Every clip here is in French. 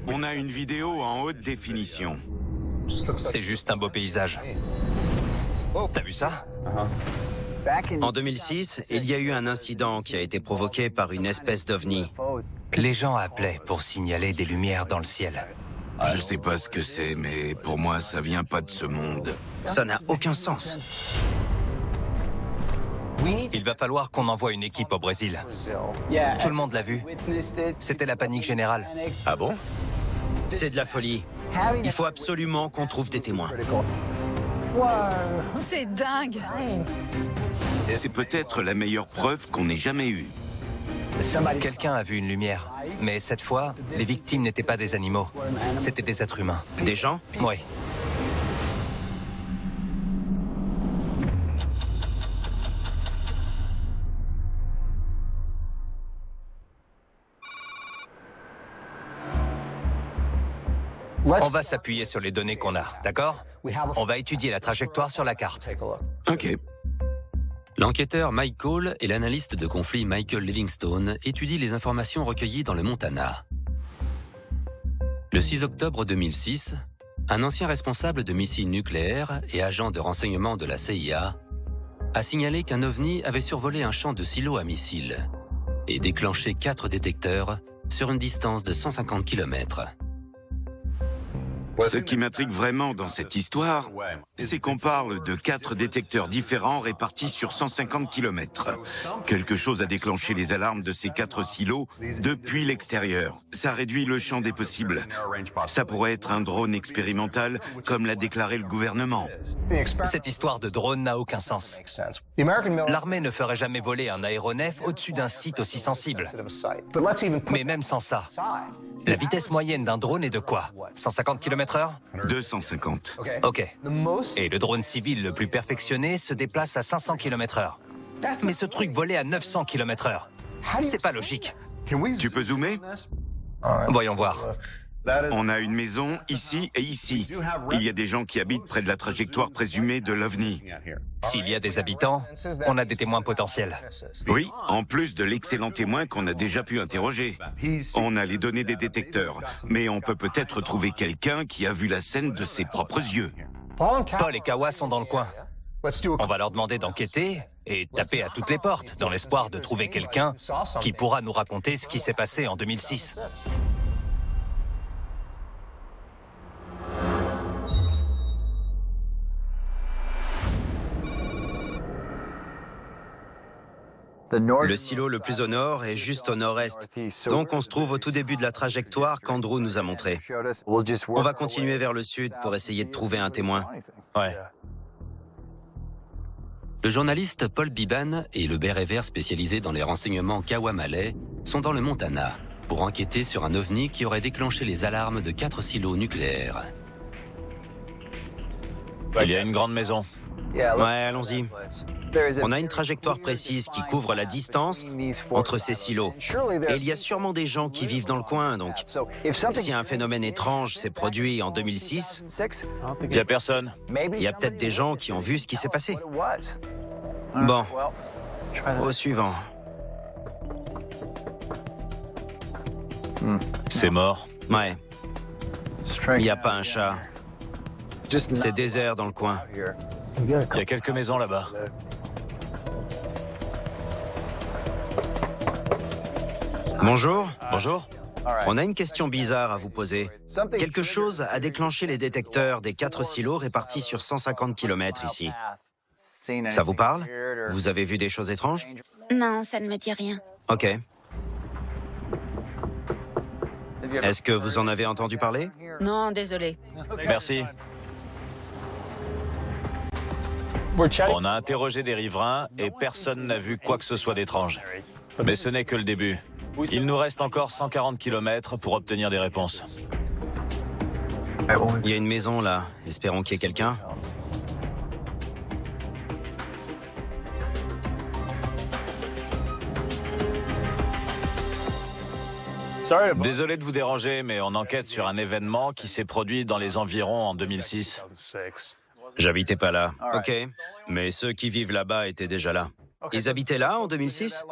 On a une vidéo en haute définition. C'est juste un beau paysage. T'as vu ça? En 2006, il y a eu un incident qui a été provoqué par une espèce d'ovni. Les gens appelaient pour signaler des lumières dans le ciel. Je sais pas ce que c'est, mais pour moi, ça vient pas de ce monde. Ça n'a aucun sens. Il va falloir qu'on envoie une équipe au Brésil. Tout le monde l'a vu. C'était la panique générale. Ah bon? C'est de la folie. Il faut absolument qu'on trouve des témoins. C'est dingue. C'est peut-être la meilleure preuve qu'on ait jamais eue. Quelqu'un a vu une lumière. Mais cette fois, les victimes n'étaient pas des animaux. C'était des êtres humains. Des gens? Oui. On va s'appuyer sur les données qu'on a, d'accord? On va étudier la trajectoire sur la carte. Ok. L'enquêteur Mike Cole et l'analyste de conflit Michael Livingstone étudient les informations recueillies dans le Montana. Le 6 octobre 2006, un ancien responsable de missiles nucléaires et agent de renseignement de la CIA a signalé qu'un ovni avait survolé un champ de silos à missiles et déclenché 4 détecteurs sur une distance de 150 km. Ce qui m'intrigue vraiment dans cette histoire, c'est qu'on parle de 4 détecteurs différents répartis sur 150 km. Quelque chose a déclenché les alarmes de ces 4 silos depuis l'extérieur. Ça réduit le champ des possibles. Ça pourrait être un drone expérimental, comme l'a déclaré le gouvernement. Cette histoire de drone n'a aucun sens. L'armée ne ferait jamais voler un aéronef au-dessus d'un site aussi sensible. Mais même sans ça, la vitesse moyenne d'un drone est de quoi? 150 km/h? 250. Ok. Et le drone civil le plus perfectionné se déplace à 500 km/h. Mais ce truc volait à 900 km/h. C'est pas logique. Tu peux zoomer? Voyons voir. On a une maison ici et ici. Il y a des gens qui habitent près de la trajectoire présumée de l'OVNI. S'il y a des habitants, on a des témoins potentiels. Oui, en plus de l'excellent témoin qu'on a déjà pu interroger. On a les données des détecteurs, mais on peut peut-être trouver quelqu'un qui a vu la scène de ses propres yeux. Paul et Kawa sont dans le coin. On va leur demander d'enquêter et taper à toutes les portes dans l'espoir de trouver quelqu'un qui pourra nous raconter ce qui s'est passé en 2006. Le silo le plus au nord est juste au nord-est. Donc on se trouve au tout début de la trajectoire qu'Andrew nous a montré. On va continuer vers le sud pour essayer de trouver un témoin. Ouais. Le journaliste Paul Biban et le béret vert spécialisé dans les renseignements Kawa Malay sont dans le Montana pour enquêter sur un ovni qui aurait déclenché les alarmes de 4 silos nucléaires. Il y a une grande maison. Ouais, allons-y. On a une trajectoire précise qui couvre la distance entre ces silos. Et il y a sûrement des gens qui vivent dans le coin, donc si un phénomène étrange s'est produit en 2006, Il y a personne. il y a peut-être des gens qui ont vu ce qui s'est passé. Bon, au suivant. C'est mort. Ouais, il n'y a pas un chat. C'est désert dans le coin. Il y a quelques maisons là-bas. Bonjour, Bonjour. on a une question bizarre à vous poser. Quelque chose a déclenché les détecteurs des 4 silos répartis sur 150 km ici. Ça vous parle? Vous avez vu des choses étranges? Non, ça ne me dit rien. Ok. Est-ce que vous en avez entendu parler? Non, désolé. Merci. On a interrogé des riverains et personne n'a vu quoi que ce soit d'étrange. Mais ce n'est que le début. Il nous reste encore 140 km pour obtenir des réponses. Il y a une maison là. Espérons qu'il y ait quelqu'un. Désolé de vous déranger, mais on enquête sur un événement qui s'est produit dans les environs en 2006. J'habitais pas là. Ok. Mais ceux qui vivent là-bas étaient déjà là. Ils habitaient là en 2006?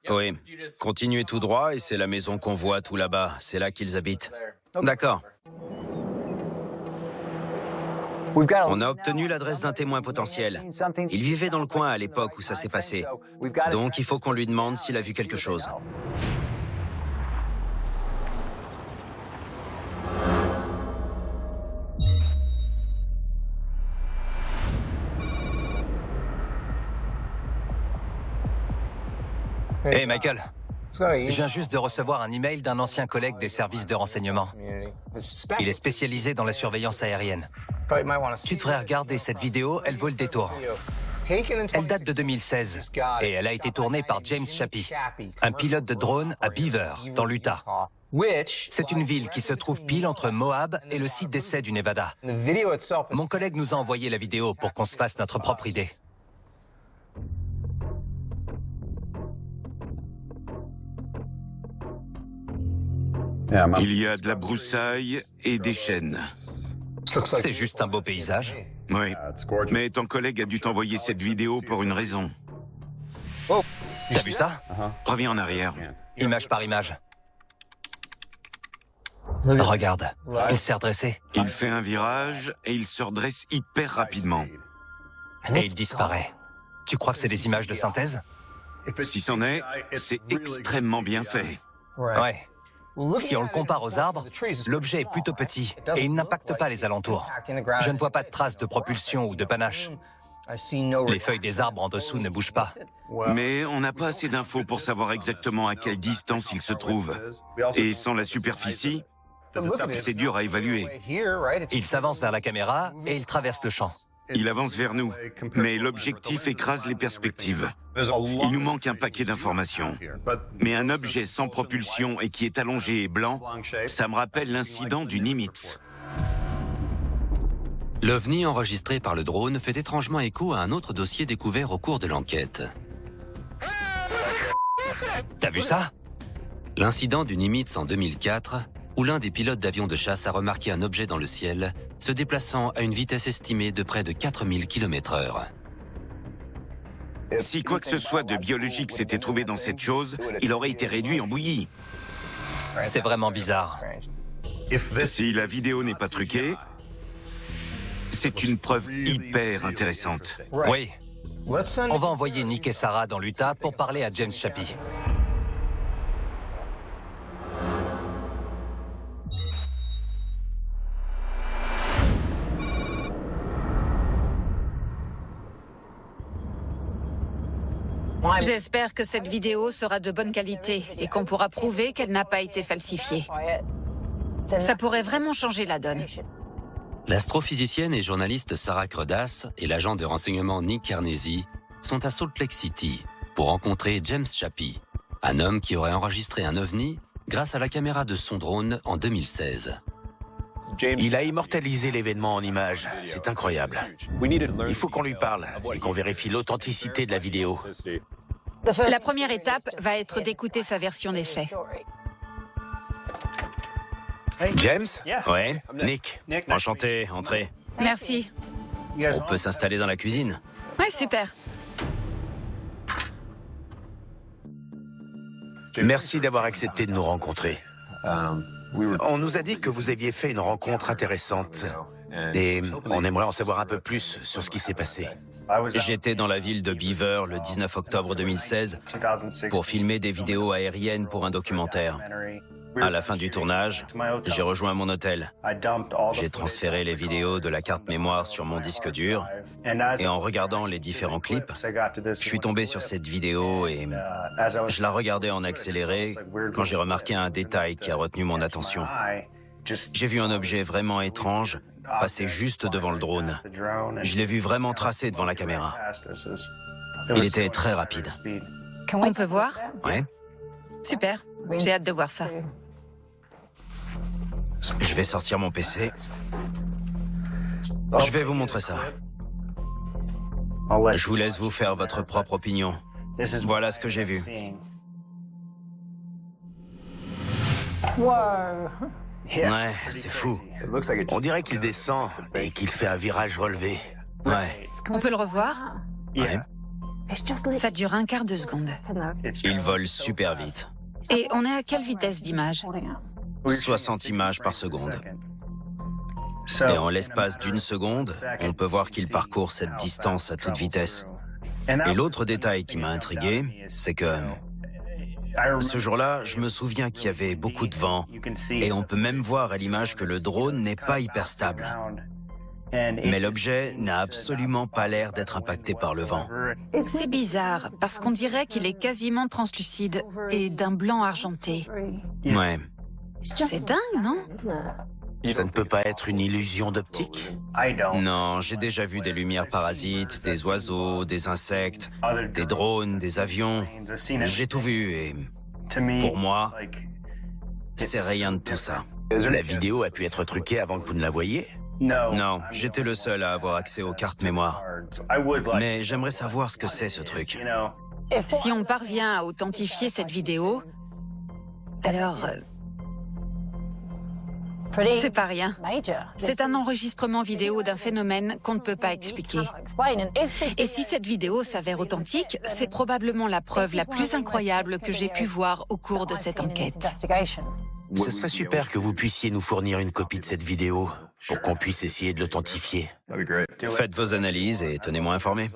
Oui. Continuez tout droit et c'est la maison qu'on voit tout là-bas. C'est là qu'ils habitent. D'accord. On a obtenu l'adresse d'un témoin potentiel. Il vivait dans le coin à l'époque où ça s'est passé. Donc il faut qu'on lui demande s'il a vu quelque chose. Hey Michael, je viens juste de recevoir un email d'un ancien collègue des services de renseignement. Il est spécialisé dans la surveillance aérienne. Tu devrais regarder cette vidéo, elle vaut le détour. Elle date de 2016 et elle a été tournée par James Chappie, un pilote de drone à Beaver, dans l'Utah. C'est une ville qui se trouve pile entre Moab et le site d'essai du Nevada. Mon collègue nous a envoyé la vidéo pour qu'on se fasse notre propre idée. Il y a de la broussaille et des chênes. C'est juste un beau paysage. Oui, mais ton collègue a dû t'envoyer cette vidéo pour une raison. T'as vu ça? Reviens en arrière. Image par image. Regarde, il s'est redressé. Il fait un virage et il se redresse hyper rapidement. Et il disparaît. Tu crois que c'est des images de synthèse? Si c'en est, c'est extrêmement bien fait. Ouais. Si on le compare aux arbres, l'objet est plutôt petit et il n'impacte pas les alentours. Je ne vois pas de traces de propulsion ou de panache. Les feuilles des arbres en dessous ne bougent pas. Mais on n'a pas assez d'infos pour savoir exactement à quelle distance il se trouve. Et sans la superficie, c'est dur à évaluer. Il s'avance vers la caméra et il traverse le champ. Il avance vers nous, mais l'objectif écrase les perspectives. Il nous manque un paquet d'informations. Mais un objet sans propulsion et qui est allongé et blanc, ça me rappelle l'incident du Nimitz. L'OVNI enregistré par le drone fait étrangement écho à un autre dossier découvert au cours de l'enquête. T'as vu ça? L'incident du Nimitz en 2004, où l'un des pilotes d'avions de chasse a remarqué un objet dans le ciel, se déplaçant à une vitesse estimée de près de 4000 km/h. Si quoi que ce soit de biologique s'était trouvé dans cette chose, il aurait été réduit en bouillie. C'est vraiment bizarre. Si la vidéo n'est pas truquée, c'est une preuve hyper intéressante. Oui. On va envoyer Nick et Sarah dans l'Utah pour parler à James Chappie. J'espère que cette vidéo sera de bonne qualité et qu'on pourra prouver qu'elle n'a pas été falsifiée. Ça pourrait vraiment changer la donne. L'astrophysicienne et journaliste Sarah Credas et l'agent de renseignement Nick Carnesi sont à Salt Lake City pour rencontrer James Chappie, un homme qui aurait enregistré un OVNI grâce à la caméra de son drone en 2016. Il a immortalisé l'événement en images. C'est incroyable. Il faut qu'on lui parle et qu'on vérifie l'authenticité de la vidéo. La première étape va être d'écouter sa version des faits. James? Ouais, Nick. Enchanté, entrez. Merci. On peut s'installer dans la cuisine. Ouais, super. Merci d'avoir accepté de nous rencontrer. On nous a dit que vous aviez fait une rencontre intéressante et on aimerait en savoir un peu plus sur ce qui s'est passé. J'étais dans la ville de Beaver le 19 octobre 2016 pour filmer des vidéos aériennes pour un documentaire. À la fin du tournage, j'ai rejoint mon hôtel. J'ai transféré les vidéos de la carte mémoire sur mon disque dur et en regardant les différents clips, je suis tombé sur cette vidéo et je la regardais en accéléré quand j'ai remarqué un détail qui a retenu mon attention. J'ai vu un objet vraiment étrange passer juste devant le drone. Je l'ai vu vraiment tracer devant la caméra. Il était très rapide. On peut voir? Ouais. Super. J'ai hâte de voir ça. Je vais sortir mon PC. Je vais vous montrer ça. Je vous laisse vous faire votre propre opinion. Voilà ce que j'ai vu. Ouais, c'est fou. On dirait qu'il descend et qu'il fait un virage relevé. Ouais. On peut le revoir? Ouais. Ça dure un quart de seconde. Il vole super vite. Et on est à quelle vitesse d'image? 60 images par seconde. Et en l'espace d'une seconde, on peut voir qu'il parcourt cette distance à toute vitesse. Et l'autre détail qui m'a intrigué, c'est que ce jour-là, je me souviens qu'il y avait beaucoup de vent, et on peut même voir à l'image que le drone n'est pas hyper stable. Mais l'objet n'a absolument pas l'air d'être impacté par le vent. C'est bizarre, parce qu'on dirait qu'il est quasiment translucide et d'un blanc argenté. Ouais. C'est dingue, non? Ça ne peut pas être une illusion d'optique? Non, j'ai déjà vu des lumières parasites, des oiseaux, des insectes, des drones, des avions. J'ai tout vu et pour moi, c'est rien de tout ça. La vidéo a pu être truquée avant que vous ne la voyiez? Non, j'étais le seul à avoir accès aux cartes mémoire. Mais j'aimerais savoir ce que c'est ce truc. Si on parvient à authentifier cette vidéo, alors... c'est pas rien. C'est un enregistrement vidéo d'un phénomène qu'on ne peut pas expliquer. Et si cette vidéo s'avère authentique, c'est probablement la preuve la plus incroyable que j'ai pu voir au cours de cette enquête. Ce serait super que vous puissiez nous fournir une copie de cette vidéo pour qu'on puisse essayer de l'authentifier. Faites vos analyses et tenez-moi informé.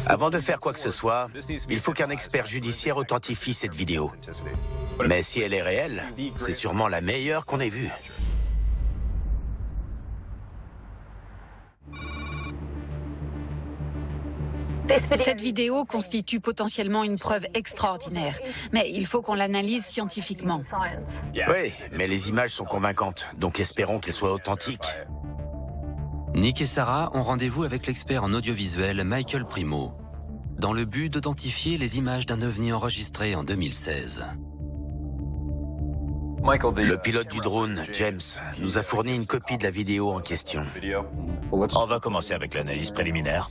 Avant de faire quoi que ce soit, il faut qu'un expert judiciaire authentifie cette vidéo. Mais si elle est réelle, c'est sûrement la meilleure qu'on ait vue. Cette vidéo constitue potentiellement une preuve extraordinaire, mais il faut qu'on l'analyse scientifiquement. Oui, mais les images sont convaincantes, donc espérons qu'elles soient authentiques. Nick et Sarah ont rendez-vous avec l'expert en audiovisuel Michael Primo, dans le but d'identifier les images d'un ovni enregistré en 2016. Le pilote du drone, James, nous a fourni une copie de la vidéo en question. On va commencer avec l'analyse préliminaire.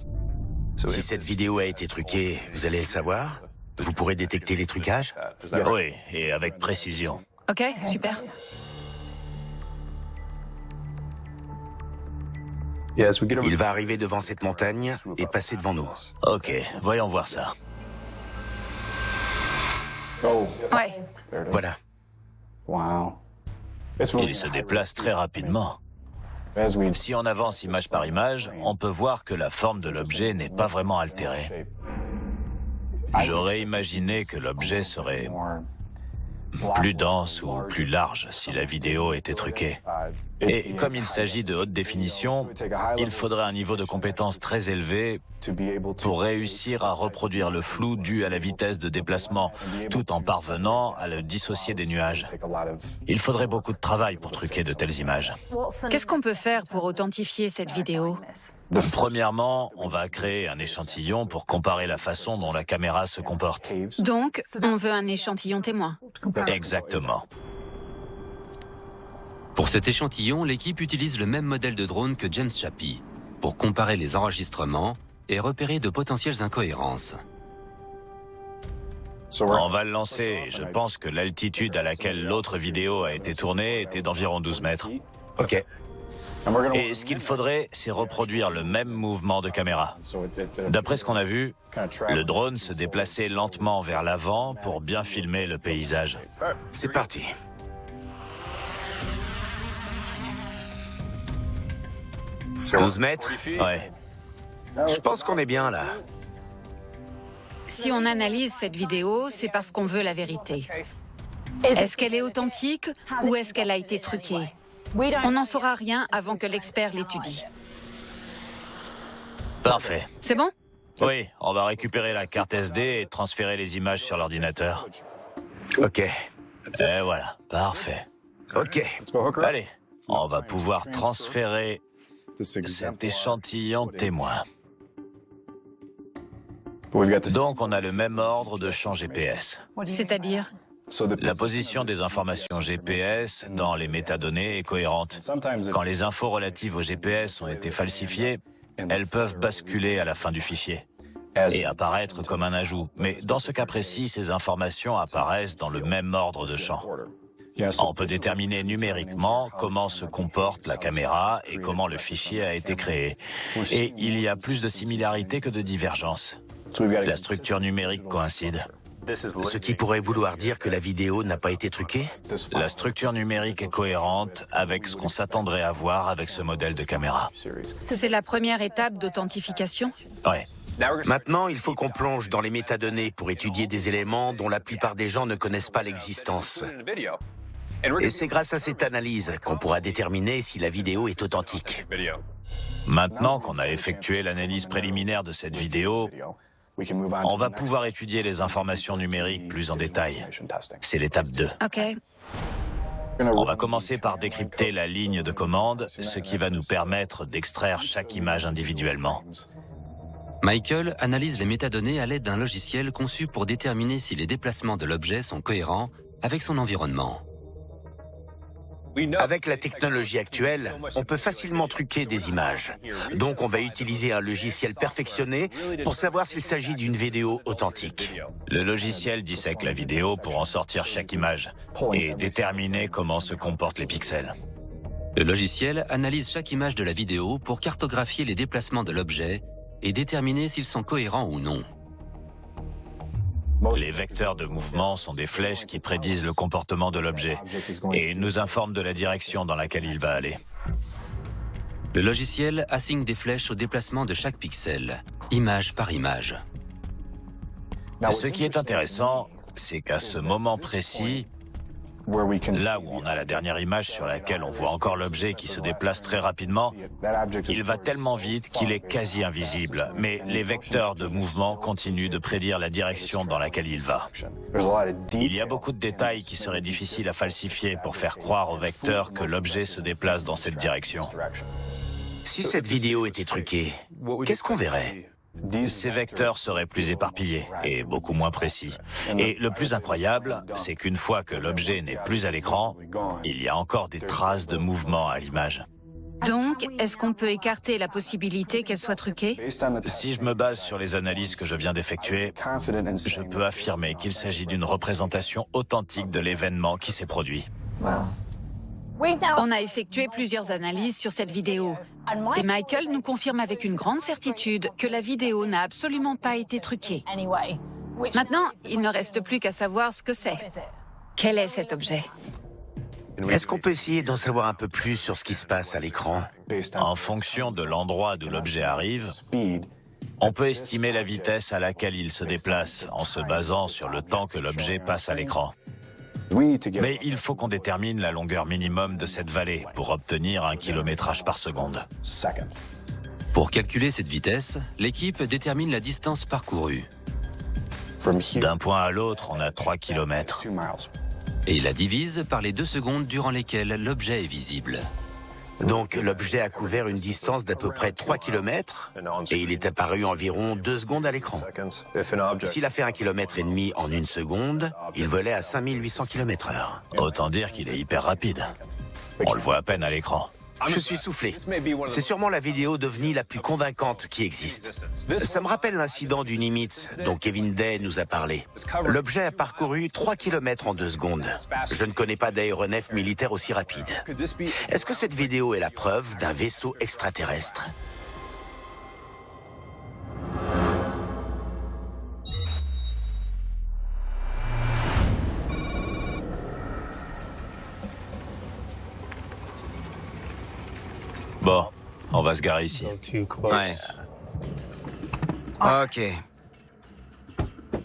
Si cette vidéo a été truquée, vous allez le savoir? Vous pourrez détecter les trucages? Oui, et avec précision. Ok, super. Il va arriver devant cette montagne et passer devant nous. Ok, voyons voir ça. Ouais. Voilà. Il se déplace très rapidement. Si on avance image par image, on peut voir que la forme de l'objet n'est pas vraiment altérée. J'aurais imaginé que l'objet serait plus dense ou plus large si la vidéo était truquée. Et comme il s'agit de haute définition, il faudrait un niveau de compétence très élevé pour réussir à reproduire le flou dû à la vitesse de déplacement, tout en parvenant à le dissocier des nuages. Il faudrait beaucoup de travail pour truquer de telles images. Qu'est-ce qu'on peut faire pour authentifier cette vidéo? Premièrement, on va créer un échantillon pour comparer la façon dont la caméra se comporte. Donc, on veut un échantillon témoin. Exactement. Pour cet échantillon, l'équipe utilise le même modèle de drone que James Chappie pour comparer les enregistrements et repérer de potentielles incohérences. On va le lancer. Je pense que l'altitude à laquelle l'autre vidéo a été tournée était d'environ 12 mètres. Ok. Et ce qu'il faudrait, c'est reproduire le même mouvement de caméra. D'après ce qu'on a vu, le drone se déplaçait lentement vers l'avant pour bien filmer le paysage. C'est parti. « 12 mètres? Ouais. Je pense qu'on est bien là. Si on analyse cette vidéo, c'est parce qu'on veut la vérité. Est-ce qu'elle est authentique ou est-ce qu'elle a été truquée? On n'en saura rien avant que l'expert l'étudie. Parfait. C'est bon? Oui, on va récupérer la carte SD et transférer les images sur l'ordinateur. Ok. Et voilà, parfait. Ok. Allez, on va pouvoir transférer cet échantillon témoin. Donc on a le même ordre de champ GPS. C'est-à-dire? La position des informations GPS dans les métadonnées est cohérente. Quand les infos relatives au GPS ont été falsifiées, elles peuvent basculer à la fin du fichier et apparaître comme un ajout. Mais dans ce cas précis, ces informations apparaissent dans le même ordre de champ. On peut déterminer numériquement comment se comporte la caméra et comment le fichier a été créé. Et il y a plus de similarités que de divergences. La structure numérique coïncide. Ce qui pourrait vouloir dire que la vidéo n'a pas été truquée? La structure numérique est cohérente avec ce qu'on s'attendrait à voir avec ce modèle de caméra. C'est la première étape d'authentification? Ouais. Maintenant, il faut qu'on plonge dans les métadonnées pour étudier des éléments dont la plupart des gens ne connaissent pas l'existence. Et c'est grâce à cette analyse qu'on pourra déterminer si la vidéo est authentique. Maintenant qu'on a effectué l'analyse préliminaire de cette vidéo, on va pouvoir étudier les informations numériques plus en détail. C'est l'étape 2. Ok. On va commencer par décrypter la ligne de commande, ce qui va nous permettre d'extraire chaque image individuellement. Michael analyse les métadonnées à l'aide d'un logiciel conçu pour déterminer si les déplacements de l'objet sont cohérents avec son environnement. Avec la technologie actuelle, on peut facilement truquer des images. Donc on va utiliser un logiciel perfectionné pour savoir s'il s'agit d'une vidéo authentique. Le logiciel dissèque la vidéo pour en sortir chaque image et déterminer comment se comportent les pixels. Le logiciel analyse chaque image de la vidéo pour cartographier les déplacements de l'objet et déterminer s'ils sont cohérents ou non. Les vecteurs de mouvement sont des flèches qui prédisent le comportement de l'objet et nous informent de la direction dans laquelle il va aller. Le logiciel assigne des flèches au déplacement de chaque pixel, image par image. Ce qui est intéressant, c'est qu'à ce moment précis, là où on a la dernière image sur laquelle on voit encore l'objet qui se déplace très rapidement, il va tellement vite qu'il est quasi invisible, mais les vecteurs de mouvement continuent de prédire la direction dans laquelle il va. Il y a beaucoup de détails qui seraient difficiles à falsifier pour faire croire aux vecteurs que l'objet se déplace dans cette direction. Si cette vidéo était truquée, qu'est-ce qu'on verrait? Ces vecteurs seraient plus éparpillés et beaucoup moins précis. Et le plus incroyable, c'est qu'une fois que l'objet n'est plus à l'écran, il y a encore des traces de mouvement à l'image. Donc, est-ce qu'on peut écarter la possibilité qu'elle soit truquée? Si je me base sur les analyses que je viens d'effectuer, je peux affirmer qu'il s'agit d'une représentation authentique de l'événement qui s'est produit. On a effectué plusieurs analyses sur cette vidéo. Et Michael nous confirme avec une grande certitude que la vidéo n'a absolument pas été truquée. Maintenant, il ne reste plus qu'à savoir ce que c'est. Quel est cet objet? Est-ce qu'on peut essayer d'en savoir un peu plus sur ce qui se passe à l'écran? En fonction de l'endroit d'où l'objet arrive, on peut estimer la vitesse à laquelle il se déplace en se basant sur le temps que l'objet passe à l'écran. Mais il faut qu'on détermine la longueur minimum de cette vallée pour obtenir un kilométrage par seconde. Pour calculer cette vitesse, l'équipe détermine la distance parcourue. D'un point à l'autre, on a 3 kilomètres. Et la divise par les 2 secondes durant lesquelles l'objet est visible. Donc l'objet a couvert une distance d'à peu près 3 km et il est apparu environ 2 secondes à l'écran. S'il a fait 1,5 km en 1 seconde, il volait à 5800 km/h. Autant dire qu'il est hyper rapide. On le voit à peine à l'écran. Je suis soufflé. C'est sûrement la vidéo d'OVNI la plus convaincante qui existe. Ça me rappelle l'incident du Nimitz dont Kevin Day nous a parlé. L'objet a parcouru 3 km en 2 secondes. Je ne connais pas d'aéronef militaire aussi rapide. Est-ce que cette vidéo est la preuve d'un vaisseau extraterrestre ? Bon, on va se garer ici. Ouais. Ok.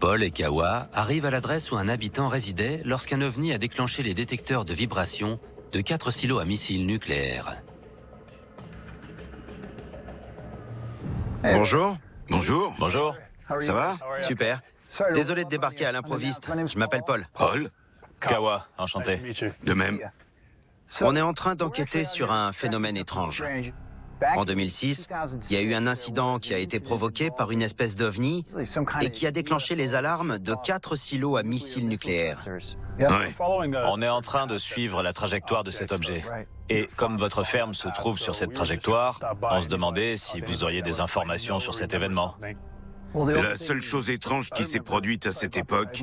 Paul et Kawa arrivent à l'adresse où un habitant résidait lorsqu'un ovni a déclenché les détecteurs de vibrations de 4 silos à missiles nucléaires. Bonjour. Bonjour. Bonjour. Ça va ? Super. Désolé de débarquer à l'improviste. Je m'appelle Paul. Paul, Kawa, enchanté. de même. On est en train d'enquêter sur un phénomène étrange. En 2006, il y a eu un incident qui a été provoqué par une espèce d'ovni et qui a déclenché les alarmes de 4 silos à missiles nucléaires. Ouais. On est en train de suivre la trajectoire de cet objet. Et comme votre ferme se trouve sur cette trajectoire, on se demandait si vous auriez des informations sur cet événement. La seule chose étrange qui s'est produite à cette époque,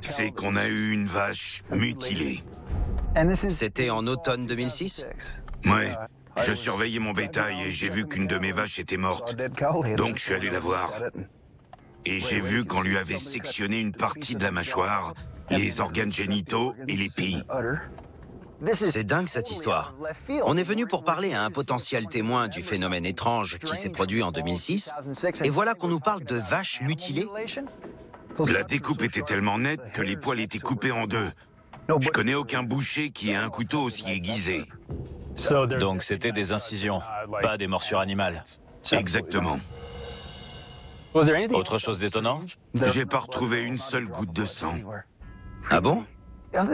c'est qu'on a eu une vache mutilée. C'était en automne 2006 ? Ouais. Je surveillais mon bétail et j'ai vu qu'une de mes vaches était morte. Donc je suis allé la voir. et j'ai vu qu'on lui avait sectionné une partie de la mâchoire, les organes génitaux et les pilles. C'est dingue cette histoire. On est venu pour parler à un potentiel témoin du phénomène étrange qui s'est produit en 2006, et voilà qu'on nous parle de vaches mutilées. La découpe était tellement nette que les poils étaient coupés en deux. Je connais aucun boucher qui ait un couteau aussi aiguisé. Donc c'était des incisions, pas des morsures animales. Exactement. Autre chose d'étonnant? J'ai pas retrouvé une seule goutte de sang. Ah bon?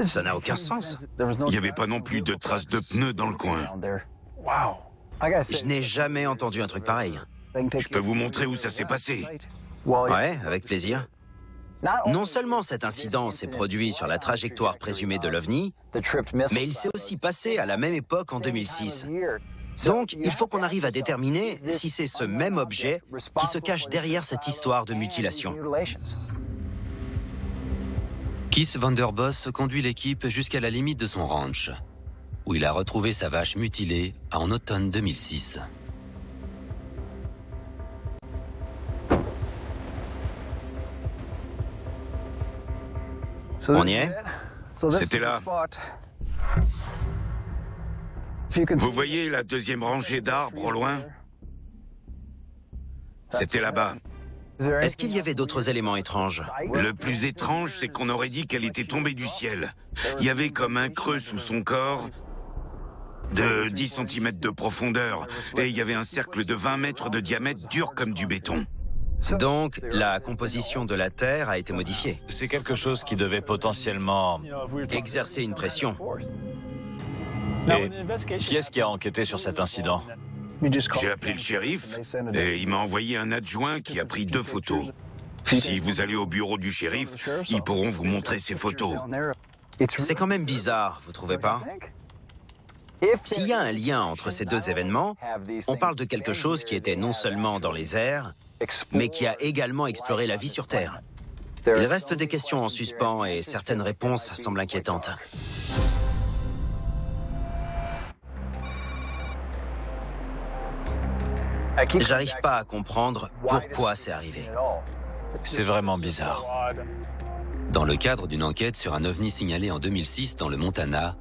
Ça n'a aucun sens. Il n'y avait pas non plus de traces de pneus dans le coin. Je n'ai jamais entendu un truc pareil. Je peux vous montrer où ça s'est passé. Ouais, avec plaisir. Non seulement cet incident s'est produit sur la trajectoire présumée de l'OVNI, mais il s'est aussi passé à la même époque en 2006. Donc, il faut qu'on arrive à déterminer si c'est ce même objet qui se cache derrière cette histoire de mutilation. Kees van der Bos conduit l'équipe jusqu'à la limite de son ranch, où il a retrouvé sa vache mutilée en automne 2006. On y est? C'était là. Vous voyez la deuxième rangée d'arbres au loin? C'était là-bas. Est-ce qu'il y avait d'autres éléments étranges? Le plus étrange, c'est qu'on aurait dit qu'elle était tombée du ciel. Il y avait comme un creux sous son corps de 10 cm de profondeur, et il y avait un cercle de 20 mètres de diamètre dur comme du béton. Donc, la composition de la Terre a été modifiée. C'est quelque chose qui devait potentiellement... Exercer une pression. Et qui est-ce qui a enquêté sur cet incident? J'ai appelé le shérif, et il m'a envoyé un adjoint qui a pris 2 photos. Si vous allez au bureau du shérif, ils pourront vous montrer ces photos. C'est quand même bizarre, vous trouvez pas? S'il y a un lien entre ces deux événements, on parle de quelque chose qui était non seulement dans les airs, mais qui a également exploré la vie sur Terre. Il reste des questions en suspens et certaines réponses semblent inquiétantes. J'arrive pas à comprendre pourquoi c'est arrivé. C'est vraiment bizarre. Dans le cadre d'une enquête sur un ovni signalé en 2006 dans le Montana,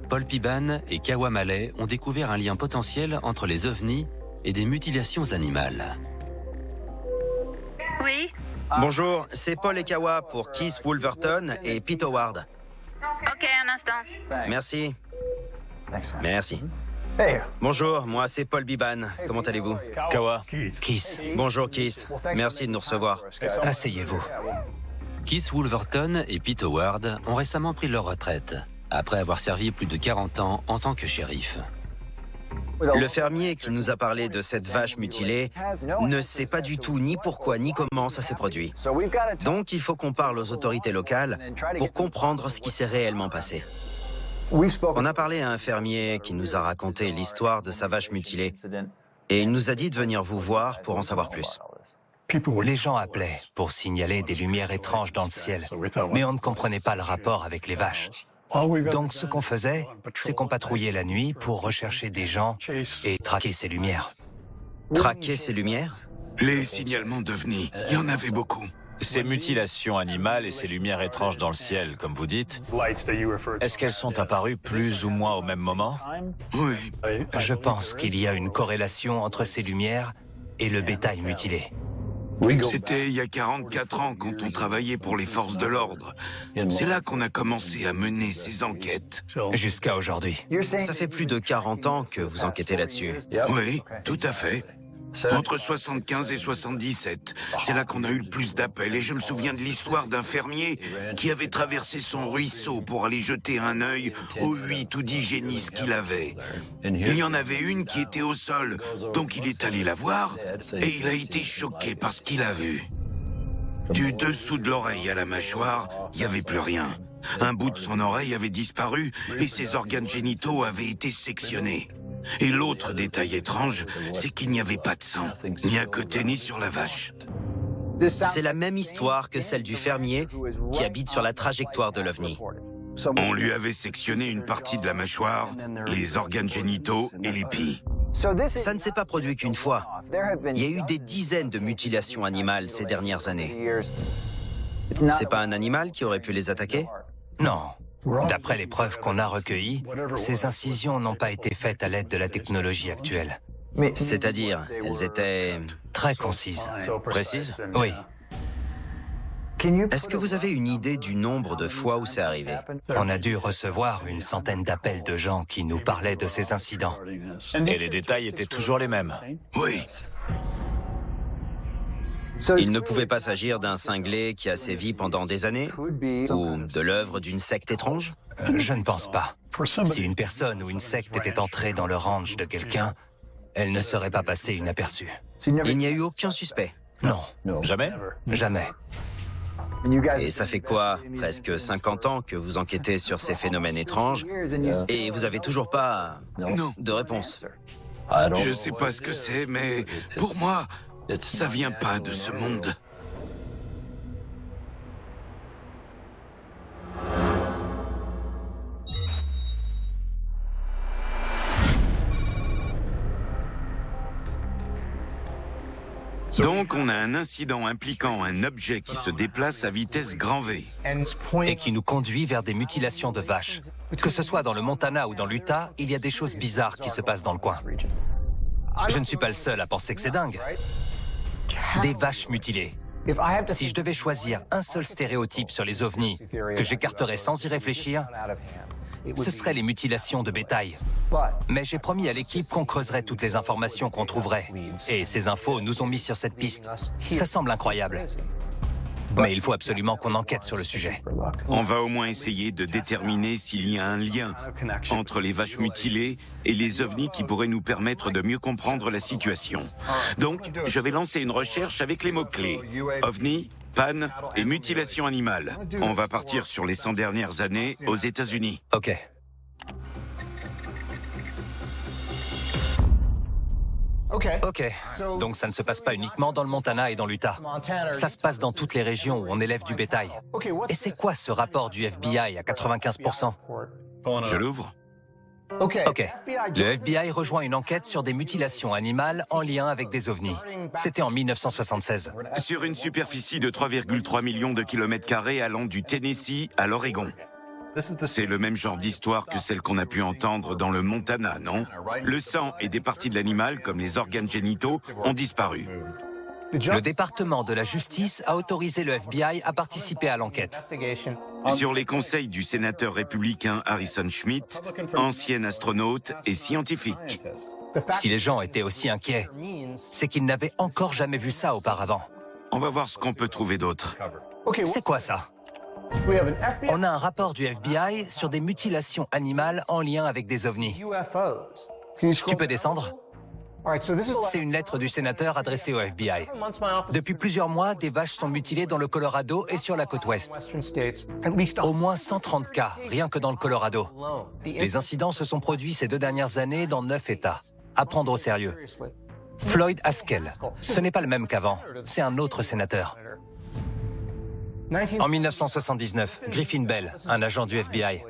Paul Piban et Kawa Maley ont découvert un lien potentiel entre les ovnis et des mutilations animales. Oui. Bonjour, c'est Paul et Kawa pour Kees Wolverton et Pete Howard. Ok, un instant. Merci. Merci. Bonjour, moi c'est Paul Biban. Comment allez-vous? Kawa. Kees, Bonjour Kees. Merci de nous recevoir. asseyez-vous. Kees Wolverton et Pete Howard ont récemment pris leur retraite, après avoir servi plus de 40 ans en tant que shérif. Le fermier qui nous a parlé de cette vache mutilée ne sait pas du tout ni pourquoi ni comment ça s'est produit. Donc il faut qu'on parle aux autorités locales pour comprendre ce qui s'est réellement passé. On a parlé à un fermier qui nous a raconté l'histoire de sa vache mutilée et il nous a dit de venir vous voir pour en savoir plus. Les gens appelaient pour signaler des lumières étranges dans le ciel, mais on ne comprenait pas le rapport avec les vaches. Donc ce qu'on faisait, c'est qu'on patrouillait la nuit pour rechercher des gens et traquer ces lumières. Traquer ces lumières? Les signalements d'OVNI, il y en avait beaucoup. Ces mutilations animales et ces lumières étranges dans le ciel, comme vous dites, est-ce qu'elles sont apparues plus ou moins au même moment? Oui. Je pense qu'il y a une corrélation entre ces lumières et le bétail mutilé. C'était il y a 44 ans quand on travaillait pour les forces de l'ordre. C'est là qu'on a commencé à mener ces enquêtes. Jusqu'à aujourd'hui. Ça fait plus de 40 ans que vous enquêtez là-dessus. Oui, tout à fait. Entre 75 et 77, c'est là qu'on a eu le plus d'appels. Et je me souviens de l'histoire d'un fermier qui avait traversé son ruisseau pour aller jeter un œil aux 8 ou 10 génisses qu'il avait. Il y en avait une qui était au sol, donc il est allé la voir et il a été choqué par ce qu'il a vu. Du dessous de l'oreille à la mâchoire, il n'y avait plus rien. Un bout de son oreille avait disparu et ses organes génitaux avaient été sectionnés. Et l'autre détail étrange, c'est qu'il n'y avait pas de sang, ni à côté ni sur la vache. C'est la même histoire que celle du fermier qui habite sur la trajectoire de l'OVNI. On lui avait sectionné une partie de la mâchoire, les organes génitaux et les pilles. Ça ne s'est pas produit qu'une fois. Il y a eu des dizaines de mutilations animales ces dernières années. C'est pas un animal qui aurait pu les attaquer? Non. D'après les preuves qu'on a recueillies, ces incisions n'ont pas été faites à l'aide de la technologie actuelle. C'est-à-dire, elles étaient... Très concises. Précises? Oui. Est-ce que vous avez une idée du nombre de fois où c'est arrivé? On a dû recevoir une centaine d'appels de gens qui nous parlaient de ces incidents. Et les détails étaient toujours les mêmes. Oui. Il ne pouvait pas s'agir d'un cinglé qui a sévi pendant des années? Ou de l'œuvre d'une secte étrange? Je ne pense pas. Si une personne ou une secte était entrée dans le ranch de quelqu'un, elle ne serait pas passée inaperçue. Il n'y a eu aucun suspect? Non. Jamais? Jamais. Et ça fait quoi, presque 50 ans que vous enquêtez sur ces phénomènes étranges et vous avez toujours pas de réponse? Je sais pas ce que c'est, mais pour moi, ça vient pas de ce monde. Donc, on a un incident impliquant un objet qui se déplace à vitesse grand V. Et qui nous conduit vers des mutilations de vaches. Que ce soit dans le Montana ou dans l'Utah, il y a des choses bizarres qui se passent dans le coin. Je ne suis pas le seul à penser que c'est dingue. Des vaches mutilées. Si je devais choisir un seul stéréotype sur les ovnis que j'écarterais sans y réfléchir, ce seraient les mutilations de bétail. Mais j'ai promis à l'équipe qu'on creuserait toutes les informations qu'on trouverait. Et ces infos nous ont mis sur cette piste. Ça semble incroyable. Mais il faut absolument qu'on enquête sur le sujet. On va au moins essayer de déterminer s'il y a un lien entre les vaches mutilées et les ovnis qui pourraient nous permettre de mieux comprendre la situation. Donc, je vais lancer une recherche avec les mots-clés. OVNI, panne et mutilation animale. On va partir sur les 100 dernières années aux États-Unis. Ok. Ok, donc ça ne se passe pas uniquement dans le Montana et dans l'Utah. Ça se passe dans toutes les régions où on élève du bétail. Et c'est quoi ce rapport du FBI à 95%? Je l'ouvre? Ok. Le FBI rejoint une enquête sur des mutilations animales en lien avec des ovnis. C'était en 1976. Sur une superficie de 3,3 millions de kilomètres carrés allant du Tennessee à l'Oregon. C'est le même genre d'histoire que celle qu'on a pu entendre dans le Montana, non? Le sang et des parties de l'animal, comme les organes génitaux, ont disparu. Le département de la justice a autorisé le FBI à participer à l'enquête. Sur les conseils du sénateur républicain Harrison Schmitt, ancien astronaute et scientifique. Si les gens étaient aussi inquiets, c'est qu'ils n'avaient encore jamais vu ça auparavant. On va voir ce qu'on peut trouver d'autre. C'est quoi ça? On a un rapport du FBI sur des mutilations animales en lien avec des ovnis. Tu peux descendre? C'est une lettre du sénateur adressée au FBI. Depuis plusieurs mois, des vaches sont mutilées dans le Colorado et sur la côte ouest. Au moins 130 cas, rien que dans le Colorado. Les incidents se sont produits ces 2 dernières années dans 9 États. À prendre au sérieux. Floyd Haskell, ce n'est pas le même qu'avant, c'est un autre sénateur. En 1979, Griffin Bell, un agent du FBI.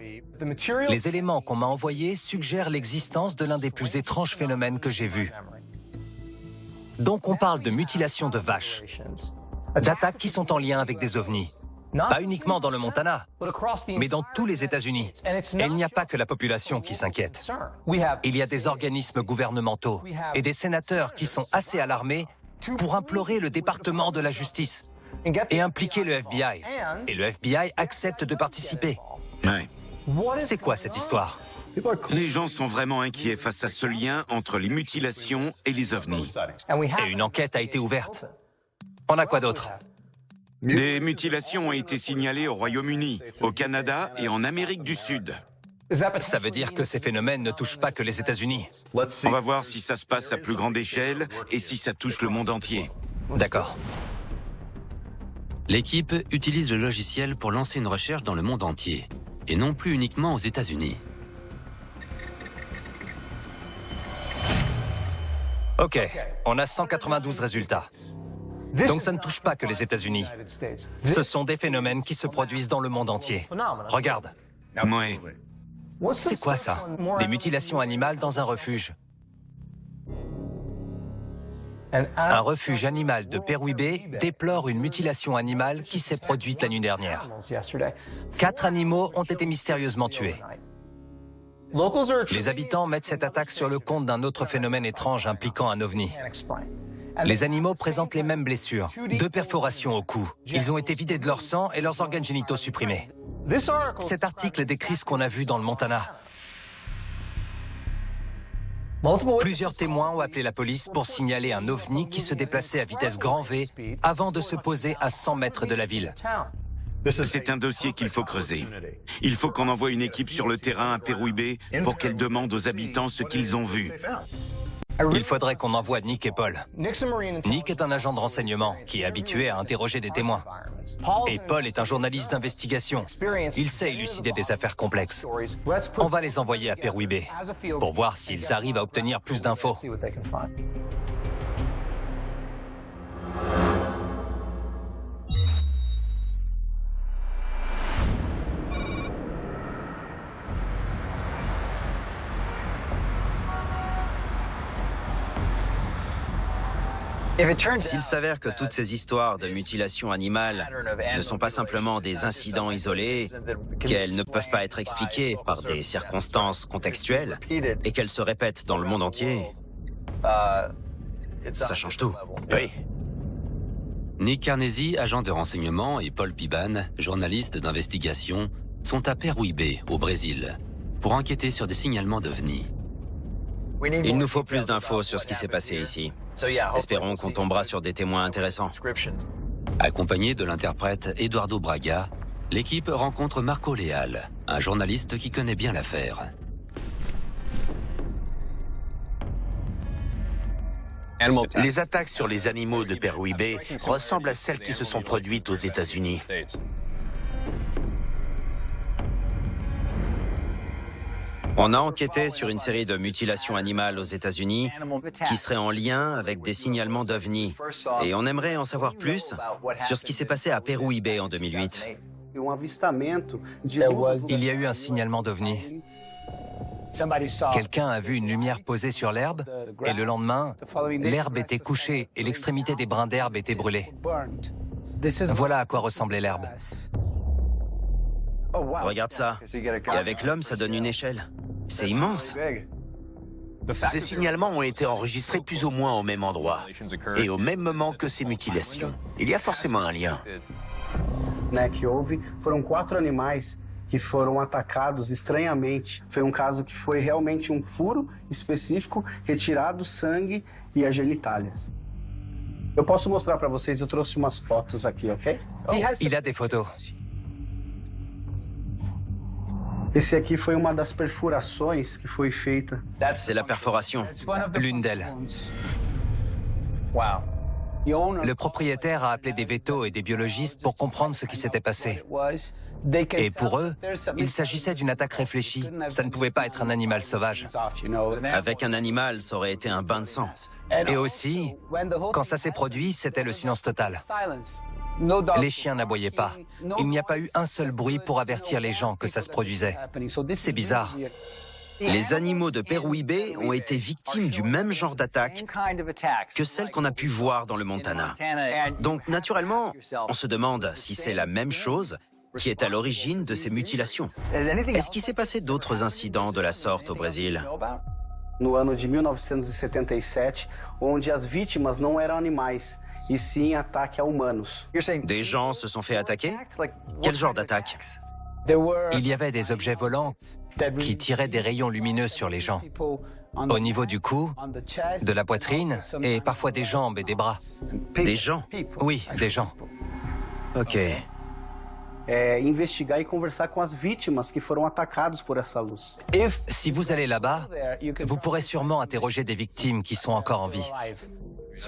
Les éléments qu'on m'a envoyés suggèrent l'existence de l'un des plus étranges phénomènes que j'ai vus. Donc on parle de mutilation de vaches, d'attaques qui sont en lien avec des ovnis. Pas uniquement dans le Montana, mais dans tous les États-Unis. Et il n'y a pas que la population qui s'inquiète. Il y a des organismes gouvernementaux et des sénateurs qui sont assez alarmés pour implorer le département de la justice et impliquer le FBI. Et le FBI accepte de participer. Ouais. C'est quoi cette histoire? Les gens sont vraiment inquiets face à ce lien entre les mutilations et les ovnis. Et une enquête a été ouverte. On a quoi d'autre? Des mutilations ont été signalées au Royaume-Uni, au Canada et en Amérique du Sud. Ça veut dire que ces phénomènes ne touchent pas que les États-Unis. On va voir si ça se passe à plus grande échelle et si ça touche le monde entier. D'accord. L'équipe utilise le logiciel pour lancer une recherche dans le monde entier, et non plus uniquement aux États-Unis. Ok, on a 192 résultats. Donc ça ne touche pas que les États-Unis. Ce sont des phénomènes qui se produisent dans le monde entier. Regarde. Ouais. C'est quoi ça? Des mutilations animales dans un refuge. Un refuge animal de Peruíbe déplore une mutilation animale qui s'est produite la nuit dernière. 4 animaux ont été mystérieusement tués. Les habitants mettent cette attaque sur le compte d'un autre phénomène étrange impliquant un ovni. Les animaux présentent les mêmes blessures, 2 perforations au cou. Ils ont été vidés de leur sang et leurs organes génitaux supprimés. Cet article décrit ce qu'on a vu dans le Montana. Plusieurs témoins ont appelé la police pour signaler un ovni qui se déplaçait à vitesse grand V avant de se poser à 100 mètres de la ville. C'est un dossier qu'il faut creuser. Il faut qu'on envoie une équipe sur le terrain à Peruíbe pour qu'elle demande aux habitants ce qu'ils ont vu. Il faudrait qu'on envoie Nick et Paul. Nick est un agent de renseignement qui est habitué à interroger des témoins. Et Paul est un journaliste d'investigation. Il sait élucider des affaires complexes. On va les envoyer à Peruíbe pour voir s'ils arrivent à obtenir plus d'infos. S'il s'avère que toutes ces histoires de mutilation animale ne sont pas simplement des incidents isolés, qu'elles ne peuvent pas être expliquées par des circonstances contextuelles et qu'elles se répètent dans le monde entier, ça change tout. Oui. Nick Carnesi, agent de renseignement, et Paul Piban, journaliste d'investigation, sont à Peruíbe, au Brésil, pour enquêter sur des signalements d'ovnis. Il nous faut plus d'infos sur ce qui s'est passé ici. Espérons qu'on tombera sur des témoins intéressants. Accompagné de l'interprète Eduardo Braga, l'équipe rencontre Marco Leal, un journaliste qui connaît bien l'affaire. Les attaques sur les animaux de Peruíbe ressemblent à celles qui se sont produites aux États-Unis. On a enquêté sur une série de mutilations animales aux États-Unis qui seraient en lien avec des signalements d'ovnis. Et on aimerait en savoir plus sur ce qui s'est passé à Peruíbe en 2008. Il y a eu un signalement d'ovni. Quelqu'un a vu une lumière posée sur l'herbe et le lendemain, l'herbe était couchée et l'extrémité des brins d'herbe était brûlée. Voilà à quoi ressemblait l'herbe. Regarde ça. Et avec l'homme, ça donne une échelle. C'est immense. Ces signalements ont été enregistrés plus ou moins au même endroit et au même moment que ces mutilations. Il y a forcément un lien. Que houve foram 4 animais que foram atacados estranhamente. Foi caso que foi realmente furo específico, retirado sangue e as genitálias. Eu posso mostrar para vocês, eu trouxe umas fotos aqui, ok? Il a des photos. Esse aqui foi uma das perfurações que foi feita. C'est la perforation. L'une d'elles. Le propriétaire a appelé des vétos et des biologistes pour comprendre ce qui s'était passé. Et pour eux, il s'agissait d'une attaque réfléchie. Ça ne pouvait pas être un animal sauvage. Avec un animal, ça aurait été un bain de sang. Et aussi, quand ça s'est produit, c'était le silence total. Les chiens n'aboyaient pas. Il n'y a pas eu un seul bruit pour avertir les gens que ça se produisait. C'est bizarre. Les animaux de Peruíbe ont été victimes du même genre d'attaque que celles qu'on a pu voir dans le Montana. Donc, naturellement, on se demande si c'est la même chose qui est à l'origine de ces mutilations. Est-ce qu'il s'est passé d'autres incidents de la sorte au Brésil? No ano de 1977, onde as vítimas não eram animais, e sim ataque a humanos. Des gens se sont fait attaquer? Quel genre d'attaque? Il y avait des objets volants qui tiraient des rayons lumineux sur les gens. Au niveau du cou, de la poitrine et parfois des jambes et des bras. Des gens? Oui, des gens. Ok. Investigar e conversar com as vítimas que foram atacados por essa luz. Si vous allez là-bas, vous pourrez sûrement interroger des victimes qui sont encore en vie.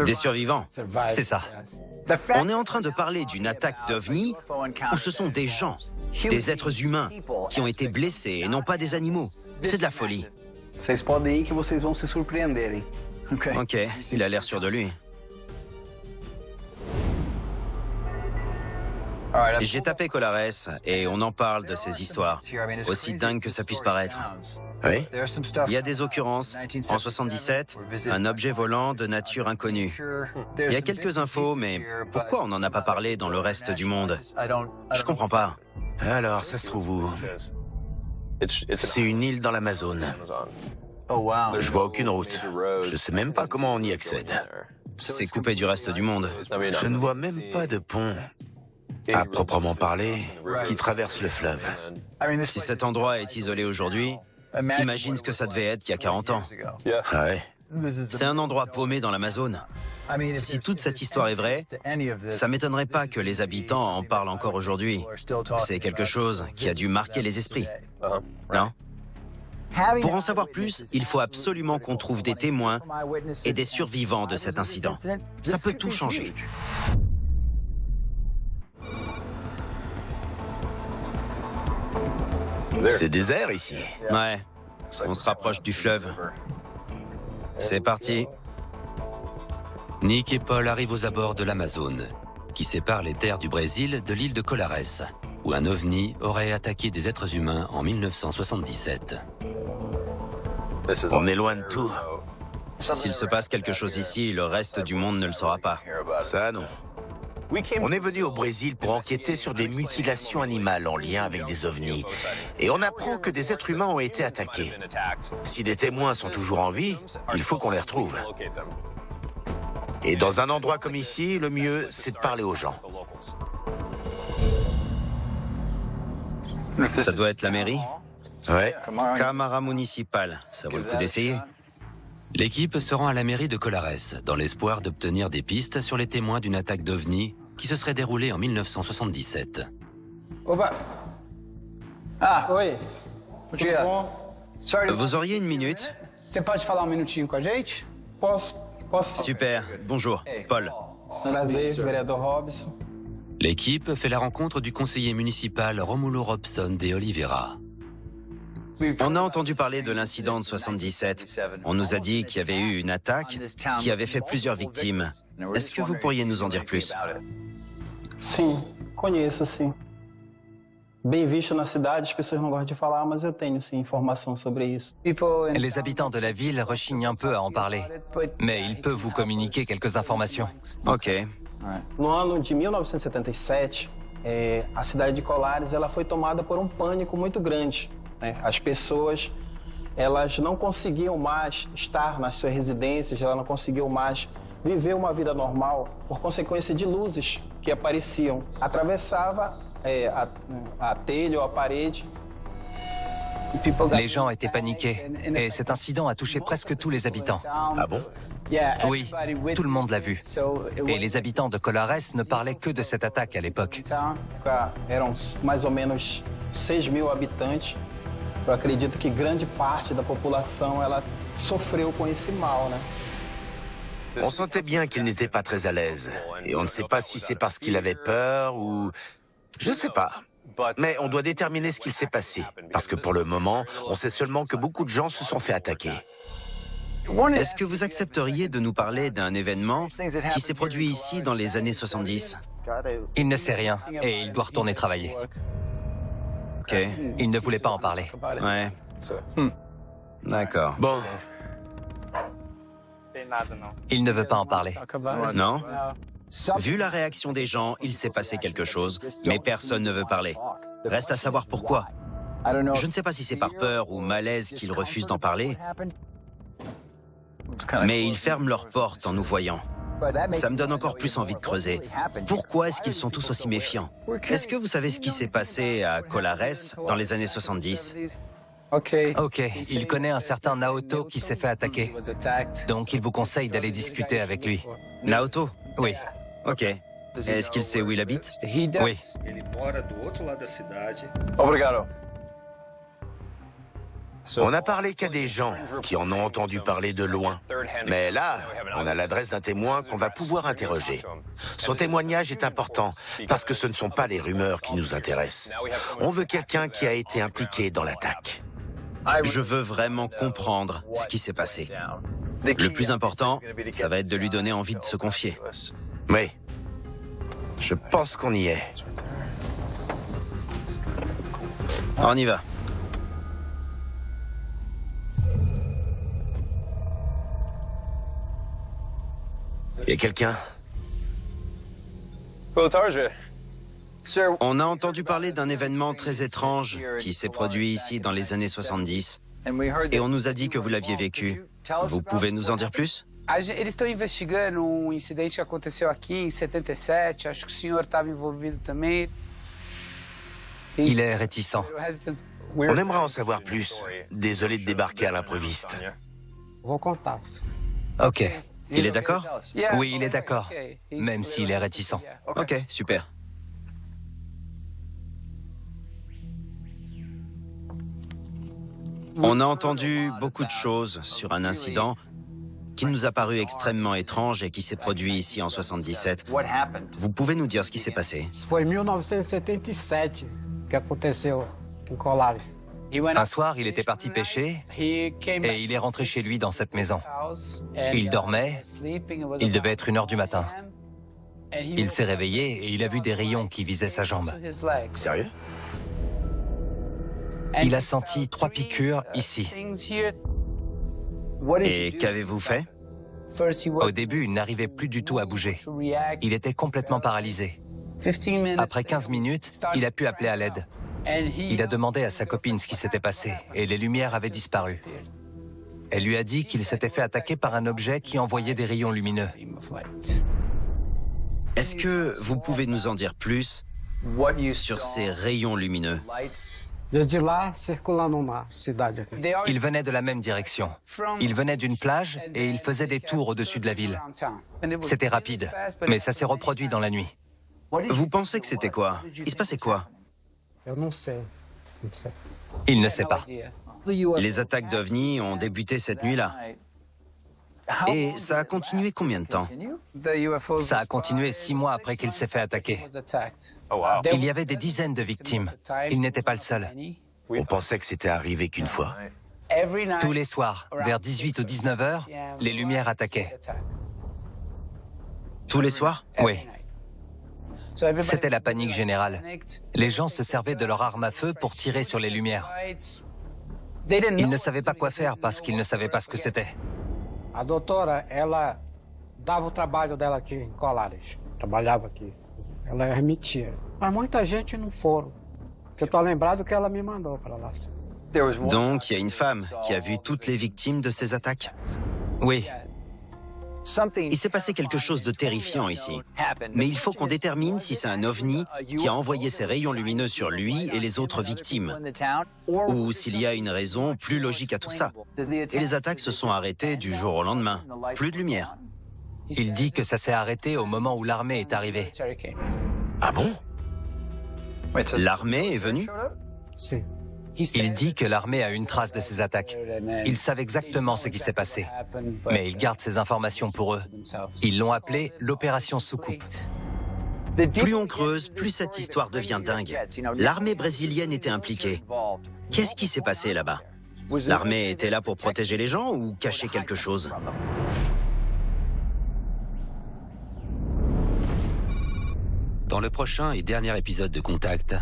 Des survivants? C'est ça. On est en train de parler d'une attaque d'OVNI où ce sont des gens, des êtres humains qui ont été blessés et non pas des animaux. C'est de la folie. Vocês podem ir que vocês vão se surpreenderem. Ok, il a l'air sûr de lui. J'ai tapé Colares et on en parle de ces histoires, aussi dingue que ça puisse paraître. Oui. Il y a des occurrences. En 77, un objet volant de nature inconnue. Il y a quelques infos, mais pourquoi on n'en a pas parlé dans le reste du monde? Je comprends pas. Alors, ça se trouve où? C'est une île dans l'Amazone. Je vois aucune route. Je sais même pas comment on y accède. C'est coupé du reste du monde. Je ne vois même pas de pont, à proprement parler, qui traverse le fleuve. Si cet endroit est isolé aujourd'hui, imagine ce que ça devait être il y a 40 ans. Ah ouais. C'est un endroit paumé dans l'Amazone. Si toute cette histoire est vraie, ça m'étonnerait pas que les habitants en parlent encore aujourd'hui. C'est quelque chose qui a dû marquer les esprits. Non? Pour en savoir plus, il faut absolument qu'on trouve des témoins et des survivants de cet incident. Ça peut tout changer. C'est désert ici. Ouais, on se rapproche du fleuve. C'est parti. Nick et Paul arrivent aux abords de l'Amazone, qui sépare les terres du Brésil de l'île de Colares, où un ovni aurait attaqué des êtres humains en 1977. On est loin de tout. S'il se passe quelque chose ici, le reste du monde ne le saura pas. Ça, non. On est venu au Brésil pour enquêter sur des mutilations animales en lien avec des ovnis. Et on apprend que des êtres humains ont été attaqués. Si des témoins sont toujours en vie, il faut qu'on les retrouve. Et dans un endroit comme ici, le mieux, c'est de parler aux gens. Ça doit être la mairie? Ouais. Câmara municipale, ça vaut le coup d'essayer. L'équipe se rend à la mairie de Colares, dans l'espoir d'obtenir des pistes sur les témoins d'une attaque d'ovni qui se serait déroulée en 1977. Oi. Vous auriez une minute? Você pode falar minutinho com a gente? Posso. Super, bonjour, Paul. Prazer, vereador Robson. L'équipe fait la rencontre du conseiller municipal Romulo Robson de Oliveira. On a entendu parler de l'incident de 77. On nous a dit qu'il y avait eu une attaque qui avait fait plusieurs victimes. Est-ce que vous pourriez nous en dire plus? Sim, conheço, sim. Bem visto na cidade, as pessoas não gostam de falar, mas eu tenho, sim, informação sobre isso. Les habitants de la ville rechignent un peu à en parler, mais il peut vous communiquer quelques informations. Ok. No ano de 1977, a cidade de Colares ela foi tomada por pânico muito grande. As pessoas elas não conseguiam mais estar nas suas residências, elas não conseguiam mais viver uma vida normal por consequência de luzes que apareciam. Atravessava a telha ou a parede. Les gens étaient paniqués et cet incident a touché presque tous les habitants. Ah bon? Oui, tout le monde l'a vu. Et les habitants de Colares ne parlaient que de cette attaque à l'époque. Eram mais ou menos 6.000 habitantes. Eu acredito que grande parte da população ela sofreu com esse mal, né? On sentait bien qu'il n'était pas très à l'aise. Et on ne sait pas si c'est parce qu'il avait peur ou... Je sais pas. Mais on doit déterminer ce qu'il s'est passé. Parce que pour le moment, on sait seulement que beaucoup de gens se sont fait attaquer. Est-ce que vous accepteriez de nous parler d'un événement qui s'est produit ici dans les années 70? Il ne sait rien et il doit retourner travailler. Ok. Il ne voulait pas en parler. Ouais. D'accord. Bon. Il ne veut pas en parler. Non? Vu la réaction des gens, il s'est passé quelque chose, mais personne ne veut parler. Reste à savoir pourquoi. Je ne sais pas si c'est par peur ou malaise qu'ils refusent d'en parler, mais ils ferment leurs portes en nous voyant. Ça me donne encore plus envie de creuser. Pourquoi est-ce qu'ils sont tous aussi méfiants? Est-ce que vous savez ce qui s'est passé à Colares dans les années 70? Ok, il connaît un certain Naoto qui s'est fait attaquer. Donc il vous conseille d'aller discuter avec lui. Naoto? Oui. Ok. Est-ce qu'il sait où il habite? Oui. On n'a parlé qu'à des gens qui en ont entendu parler de loin. Mais là, on a l'adresse d'un témoin qu'on va pouvoir interroger. Son témoignage est important parce que ce ne sont pas les rumeurs qui nous intéressent. On veut quelqu'un qui a été impliqué dans l'attaque. Je veux vraiment comprendre ce qui s'est passé. Le plus important, ça va être de lui donner envie de se confier. Oui. Je pense qu'on y est. On y va. Y a quelqu'un? On a entendu parler d'un événement très étrange qui s'est produit ici dans les années 70 et on nous a dit que vous l'aviez vécu. Vous pouvez nous en dire plus? Eles estão investigando incidente que aconteceu aqui em 77. Acho que o senhor estava envolvido também. Il est réticent. On aimerait en savoir plus. Désolé de débarquer à l'improviste. Ok. Il est d'accord? Oui, il est d'accord, même s'il est réticent. Ok, super. On a entendu beaucoup de choses sur un incident qui nous a paru extrêmement étrange et qui s'est produit ici en 77. Vous pouvez nous dire ce qui s'est passé? Un soir, il était parti pêcher et il est rentré chez lui dans cette maison. Il dormait, il devait être 1h du matin. Il s'est réveillé et il a vu des rayons qui visaient sa jambe. Sérieux? Il a senti 3 piqûres ici. Et qu'avez-vous fait? Au début, il n'arrivait plus du tout à bouger. Il était complètement paralysé. Après 15 minutes, il a pu appeler à l'aide. Il a demandé à sa copine ce qui s'était passé et les lumières avaient disparu. Elle lui a dit qu'il s'était fait attaquer par un objet qui envoyait des rayons lumineux. Est-ce que vous pouvez nous en dire plus sur ces rayons lumineux? Il venait de la même direction. Il venait d'une plage et il faisait des tours au-dessus de la ville. C'était rapide, mais ça s'est reproduit dans la nuit. Vous pensez que c'était quoi? Il se passait quoi? Il ne sait pas. Les attaques d'OVNI ont débuté cette nuit-là. Et ça a continué combien de temps? Ça a continué 6 mois après qu'il s'est fait attaquer. Il y avait des dizaines de victimes. Il n'était pas le seul. On pensait que c'était arrivé qu'une fois. Tous les soirs, vers 18 ou 19 heures, les lumières attaquaient. Tous les soirs? Oui. C'était la panique générale. Les gens se servaient de leur arme à feu pour tirer sur les lumières. Ils ne savaient pas quoi faire parce qu'ils ne savaient pas ce que c'était. A doutora, ela dava o trabalho dela aqui em Colares. Trabalhava aqui. Ela remitia. Mas muita gente não foram. Porque eu tô lembrado que ela me mandou para lá. Donc, il y a une femme qui a vu toutes les victimes de ces attaques? Oui. Il s'est passé quelque chose de terrifiant ici. Mais il faut qu'on détermine si c'est un ovni qui a envoyé ses rayons lumineux sur lui et les autres victimes. Ou s'il y a une raison plus logique à tout ça. Et les attaques se sont arrêtées du jour au lendemain. Plus de lumière. Il dit que ça s'est arrêté au moment où l'armée est arrivée. Ah bon? L'armée est venue? Il dit que l'armée a une trace de ces attaques. Ils savent exactement ce qui s'est passé. Mais ils gardent ces informations pour eux. Ils l'ont appelée l'opération Soucoupe. Plus on creuse, plus cette histoire devient dingue. L'armée brésilienne était impliquée. Qu'est-ce qui s'est passé là-bas? L'armée était là pour protéger les gens ou cacher quelque chose? Dans le prochain et dernier épisode de Contact,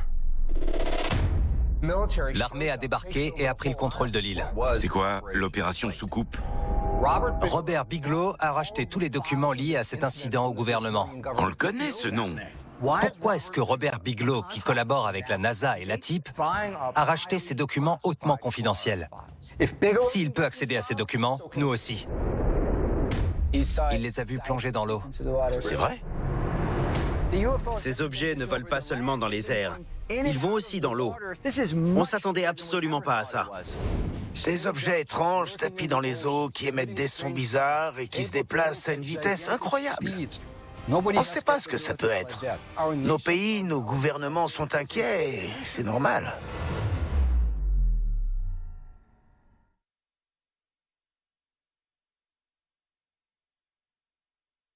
l'armée a débarqué et a pris le contrôle de l'île. C'est quoi l'opération Soucoupe? Robert Bigelow a racheté tous les documents liés à cet incident au gouvernement. On le connaît, ce nom. Pourquoi est-ce que Robert Bigelow, qui collabore avec la NASA et l'ATIP, a racheté ces documents hautement confidentiels? S'il peut accéder à ces documents, nous aussi. Il les a vus plonger dans l'eau. C'est vrai? Ces objets ne volent pas seulement dans les airs. Ils vont aussi dans l'eau. On s'attendait absolument pas à ça. Ces objets étranges tapis dans les eaux qui émettent des sons bizarres et qui se déplacent à une vitesse incroyable. On ne sait pas ce que ça peut être. Nos pays, nos gouvernements sont inquiets et c'est normal.